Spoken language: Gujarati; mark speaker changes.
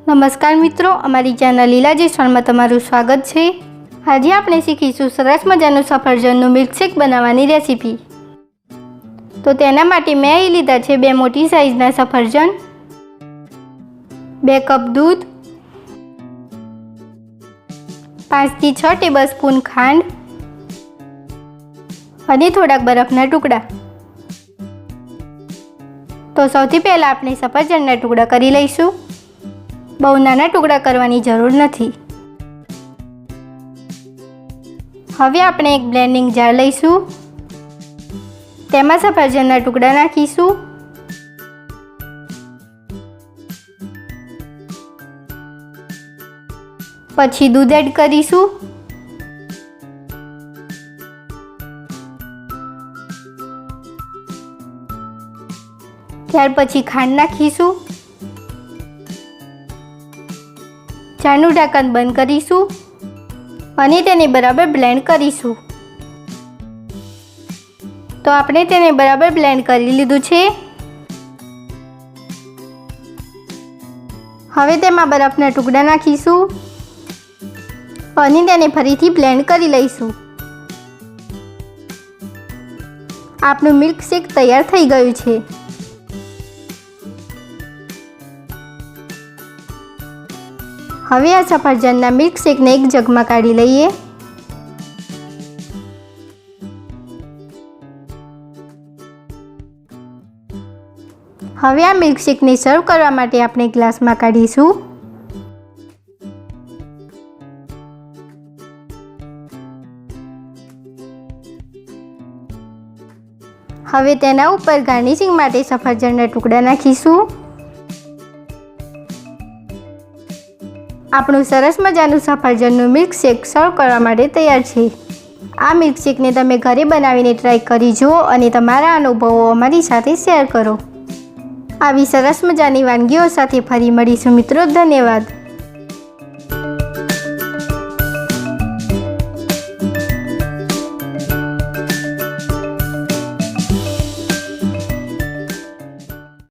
Speaker 1: નમસ્કાર મિત્રો, અમારી ચેનલ લીલા જેસવાલમાં તમારું સ્વાગત છે। આજે આપણે શીખીશું સરસ મજાનું સફરજનનું મિલ્કશેક બનાવવાની રેસીપી। તો તેના માટે મેં અહીં લીધા છે 2 મોટી સાઇઝના સફરજન, 2 કપ દૂધ, 5 થી 6 ટેબલસ્પૂન ખાંડ અને થોડાક બરફના ટુકડા। તો સૌથી પહેલાં આપણે સફરજનના ટુકડા કરી લઈશું। બહુ નાના ટુકડા કરવાની જરૂર નથી। હવે આપણે એક બ્લેન્ડિંગ જાર લઈશું, તેમાં સફરજનના ટુકડા નાખીશું, પછી દૂધ એડ કરીશું, ત્યાર પછી ખાંડ નાખીશું, જારનું ઢાંકણ બંધ કરીશું અને તેને બરાબર બ્લેન્ડ કરીશું। તો આપણે તેને બરાબર બ્લેન્ડ કરી લીધું છે। હવે તેમાં બરફના ટુકડા નાખીશું અને તેને ફરીથી બ્લેન્ડ કરી લઈશું। આપણું મિલ્કશેક તૈયાર થઈ ગયું છે। હવે આ સફરજનના મિલ્કશેકને એક જગમાં કાઢી લઈએ। હવે આ મિલ્કશેકને સર્વ કરવા માટે આપણે ગ્લાસમાં કાઢીશું। હવે તેના ઉપર ગાર્નિશિંગ માટે સફરજનના ટુકડા નાખીશું। આપણું સરસ મજાનું સફરજનનું મિલ્કશેક સર્વ કરવા માટે તૈયાર છે। આ મિલ્કશેકને તમે ઘરે બનાવીને ટ્રાય કરી જુઓ અને તમારા અનુભવો અમારી સાથે શેર કરો। આવી સરસ મજાની વાનગીઓ સાથે ફરી મળીશું મિત્રો। ધન્યવાદ।